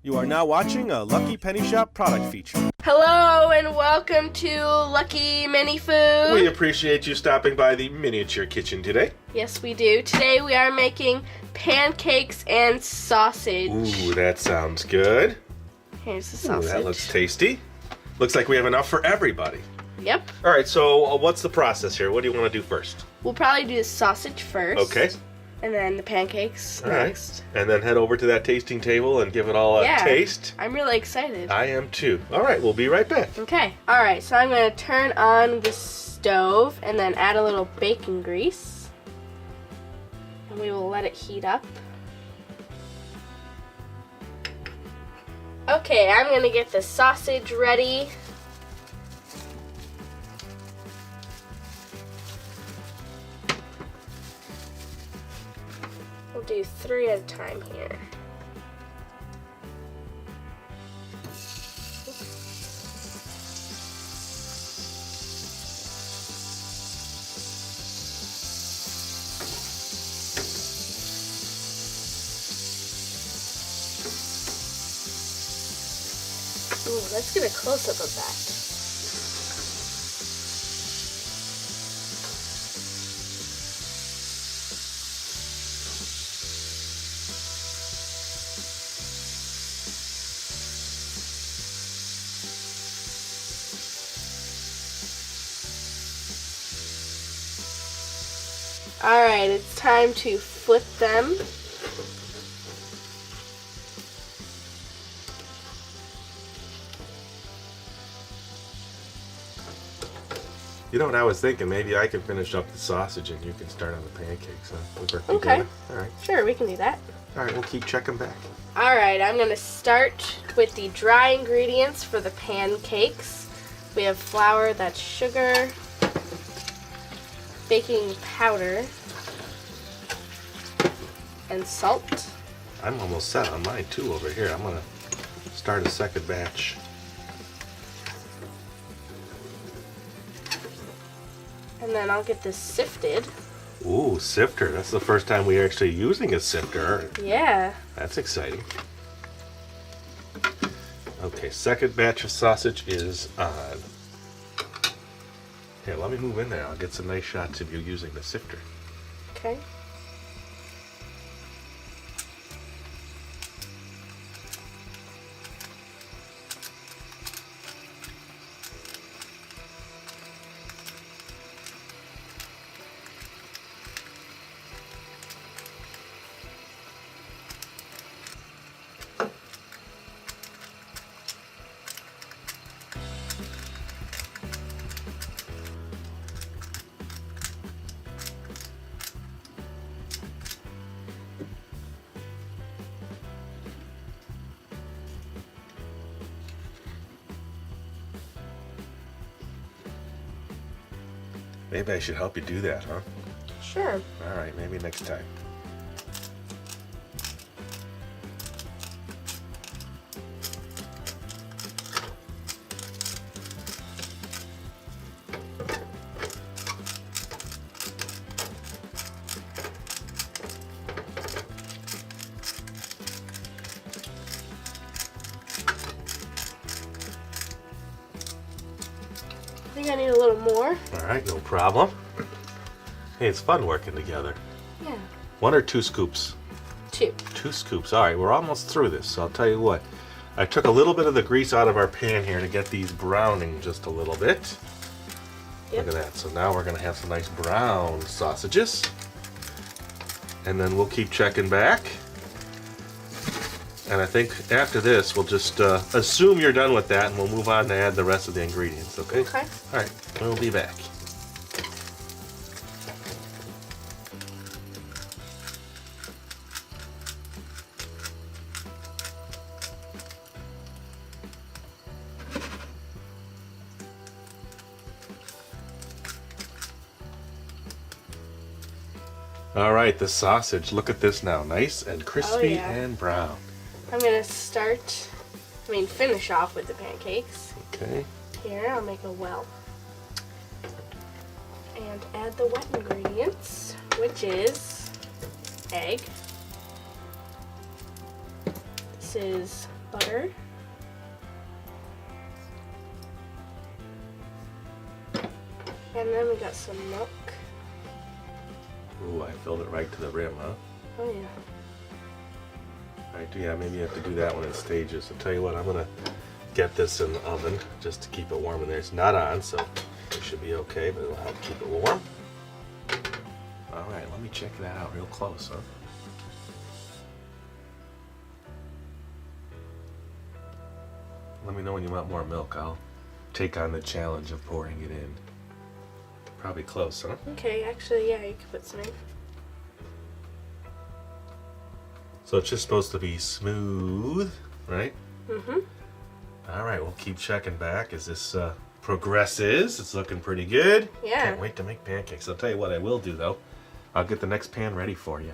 You are now watching a Lucky Penny Shop product feature. Hello and welcome to Lucky Mini Food. We appreciate you stopping by the miniature kitchen today. Yes, we do. Today we are making pancakes and sausage. Ooh, that sounds good. Here's the sausage. Ooh, that looks tasty. Looks like we have enough for everybody. Yep. All right, so what's the process here? What do you want to do first? We'll probably do the sausage first. Okay. And then the pancakes All next. right. And then head over to that tasting table and give it all a taste. I'm really excited. I am too. All right, we'll be right back. Okay. All right, so I'm going to turn on the stove and then add a little bacon grease. And we will let it heat up. Okay, I'm going to get the sausage ready. We'll do 3 at a time here. Ooh, let's get a close-up of that. Alright, it's time to flip them. You know what I was thinking? Maybe I can finish up the sausage and you can start on the pancakes. Huh? Okay. All right. Sure, we can do that. All right, we'll keep checking back. Alright, I'm going to start with the dry ingredients for the pancakes. We have flour, that's sugar, baking powder, and salt. I'm almost set on mine too over here. I'm going to start a second batch. And then I'll get this sifted. Ooh, sifter. That's the first time we're actually using a sifter. Yeah. That's exciting. Okay, second batch of sausage is on. Here, let me move in there. I'll get some nice shots of you using the sifter. Okay. Maybe I should help you do that, huh? Sure. All right, maybe next time. I think I need a little more. All right, no problem. Hey, it's fun working together. Yeah. 1 or 2 scoops? 2. 2 scoops. All right, we're almost through this, so I'll tell you what. I took a little bit of the grease out of our pan here to get these browning just a little bit. Yep. Look at that. So now we're going to have some nice brown sausages. And then we'll keep checking back. And I think after this, we'll just assume you're done with that, and we'll move on to add the rest of the ingredients, okay? Okay. All right, we'll be back. All right, the sausage. Look at this now. Nice and crispy and brown. I'm going to finish off with the pancakes. Okay. Here, I'll make a well. And add the wet ingredients, which is egg. This is butter. And then we got some milk. Ooh, I filled it right to the rim, huh? Oh yeah. Alright, yeah, maybe you have to do that one in stages. I'll tell you what, I'm gonna get this in the oven just to keep it warm in there. It's not on, so it should be okay, but it'll help keep it warm. Alright, let me check that out real close, huh? Let me know when you want more milk. I'll take on the challenge of pouring it in. Probably close, huh? Okay, actually, yeah, you can put some in. So it's just supposed to be smooth, right? Mm-hmm. Alright, we'll keep checking back as this progresses. It's looking pretty good. Yeah. Can't wait to make pancakes. I'll tell you what I will do, though. I'll get the next pan ready for you.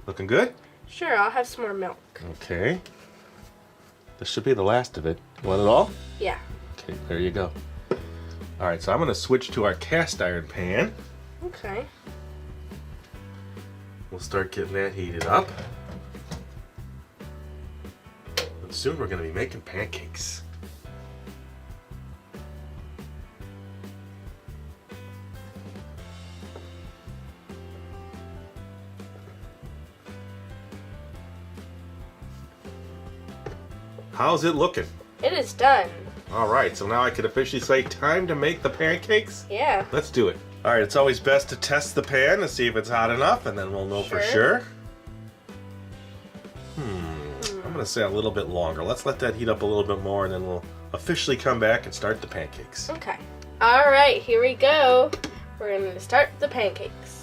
Looking good? Sure, I'll have some more milk. Okay. This should be the last of it. You want it all? Yeah. Okay, there you go. Alright, so I'm going to switch to our cast iron pan. Okay. We'll start getting that heated up. And soon we're going to be making pancakes. How's it looking? It is done. Alright, so now I can officially say time to make the pancakes? Yeah. Let's do it. Alright, it's always best to test the pan to see if it's hot enough, and then we'll know for sure. I'm going to say a little bit longer. Let's let that heat up a little bit more, and then we'll officially come back and start the pancakes. Okay. All right, here we go. We're going to start the pancakes.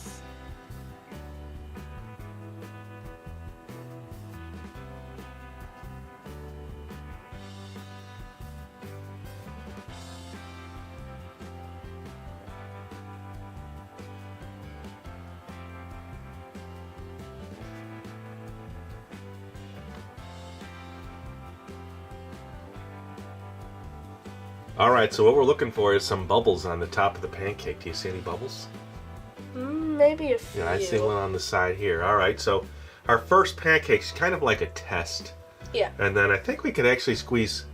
Alright, so what we're looking for is some bubbles on the top of the pancake. Do you see any bubbles? Maybe a few. Yeah, I see one on the side here. Alright, so our first pancake's kind of like a test. Yeah. And then I think we could actually squeeze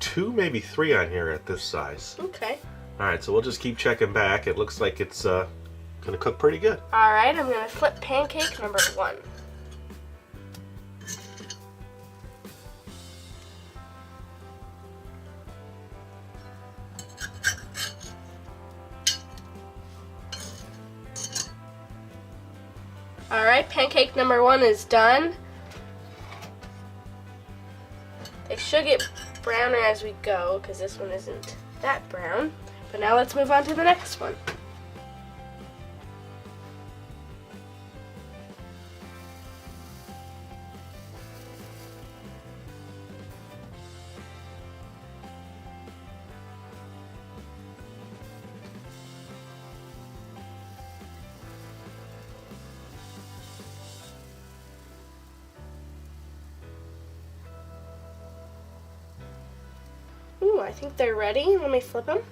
2, maybe 3 on here at this size. Okay. Alright, so we'll just keep checking back. It looks like it's going to cook pretty good. All right, I'm going to flip pancake number 1. All right, pancake number 1 is done. They should get browner as we go because this one isn't that brown. But now let's move on to the next one. Ooh, I think they're ready. Let me flip them.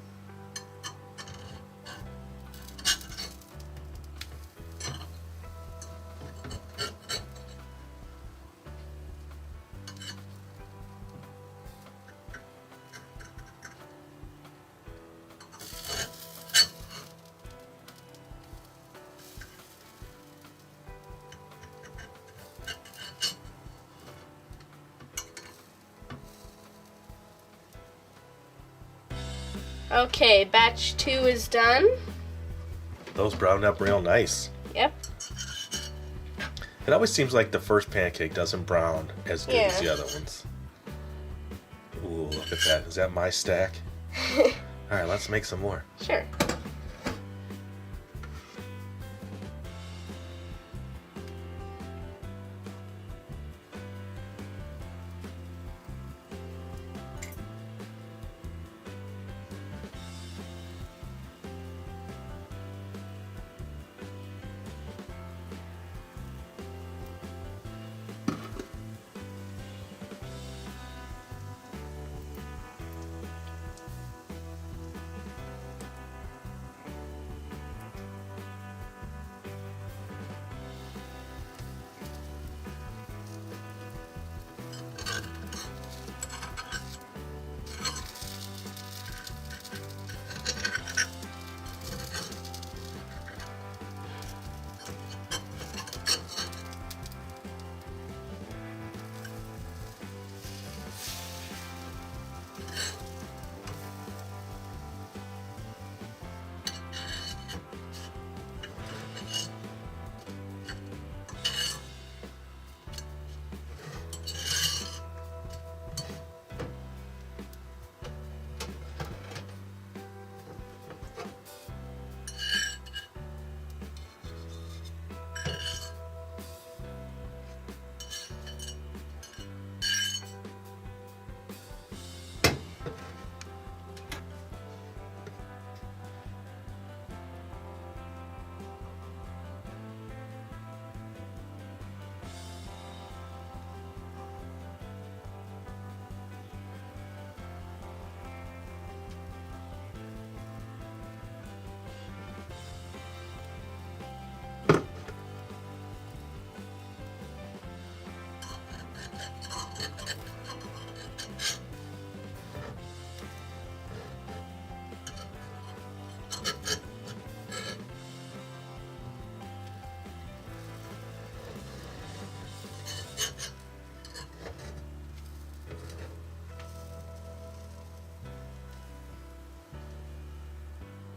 Okay, batch 2 is done. Those browned up real nice. Yep. It always seems like the first pancake doesn't brown as good as the other ones. Ooh, look at that. Is that my stack? Alright, let's make some more. Sure.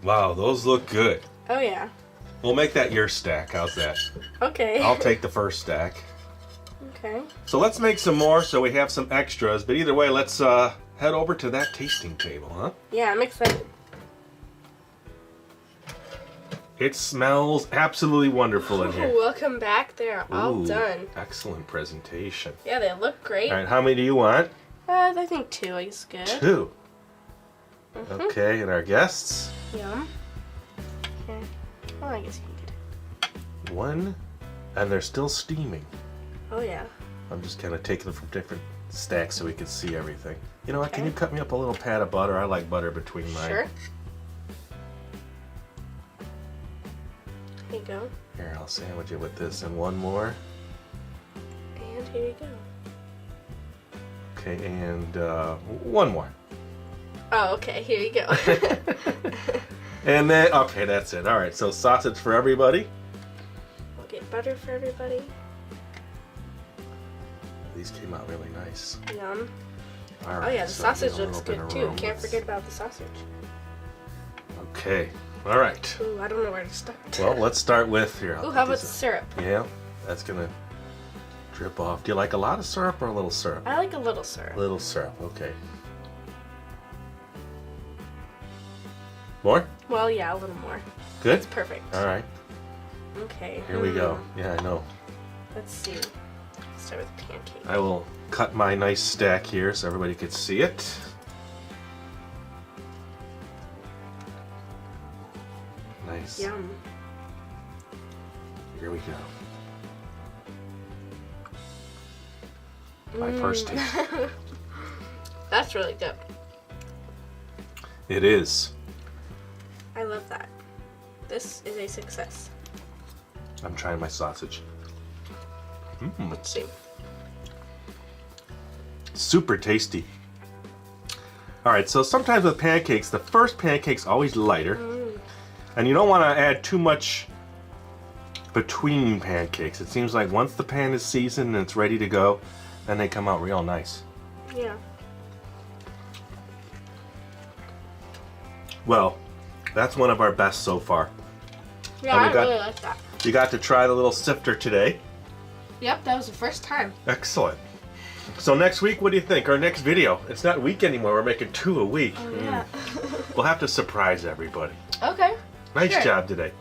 Wow, those look good. Oh, yeah. We'll make that your stack. How's that? Okay. I'll take the first stack. Okay. So let's make some more so we have some extras. But either way, let's head over to that tasting table, huh? Yeah, I'm excited. It smells absolutely wonderful in here. Welcome back. They're all Ooh, done. Excellent presentation. Yeah, they look great. All right, how many do you want? I think 2 is good. 2. Okay, and our guests? Yum. Okay. Well, I guess you can get 1, and they're still steaming. it. Oh, yeah. I'm just kind of taking them from different stacks so we can see everything. You know what? Can Okay. you cut me up a little pat of butter? I like butter between mine. Sure. Here you go. Here, I'll sandwich it with this and one more. And here you go. Okay, and one more. Oh, okay. Here you go. And then, okay, that's it. All right, so sausage for everybody. We'll get butter for everybody. These came out really nice. Yum. All Oh, right, yeah, the so sausage get a looks little bit good of too. Can't aromas. forget about the sausage. Okay, all right. Ooh, I don't know where to start. Well, let's start with here. I'll Ooh, put how about these the in. syrup? Yeah, that's gonna drip off. Do you like a lot of syrup or a little syrup? I like a little syrup. Little syrup, okay. More? Well, yeah, a little more. Good? It's perfect. All right, Okay. here we go. Yeah, I know. Let's see. Let's start with pancake. I will cut my nice stack here so everybody can see it. Nice. Yum. Here we go. My first taste. That's really good. It is. I love that. This is a success. I'm trying my sausage. Let's see. Super tasty. All right, so sometimes with pancakes, the first pancake's always lighter. And you don't want to add too much between pancakes. It seems like once the pan is seasoned and it's ready to go, then they come out real nice. Yeah. Well, that's one of our best so far. Yeah, And I we got- really like that. You got to try the little sifter today. Yep, that was the first time. Excellent. So next week, what do you think? Our next video. It's not a week anymore. We're making 2 a week. Yeah. We'll have to surprise everybody. Okay. Nice Sure. job today.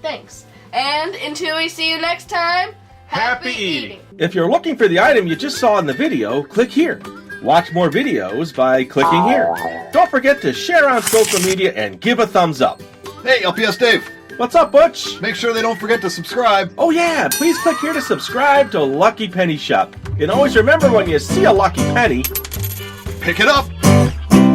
Thanks. And until we see you next time, happy eating. If you're looking for the item you just saw in the video, click here. Watch more videos by clicking here. Don't forget to share on social media and give a thumbs up. Hey, LPS Dave, What's up, Butch? make sure they don't forget to subscribe. Oh yeah, please click here to subscribe to Lucky Penny Shop. And always remember, when you see a lucky penny, Pick it up.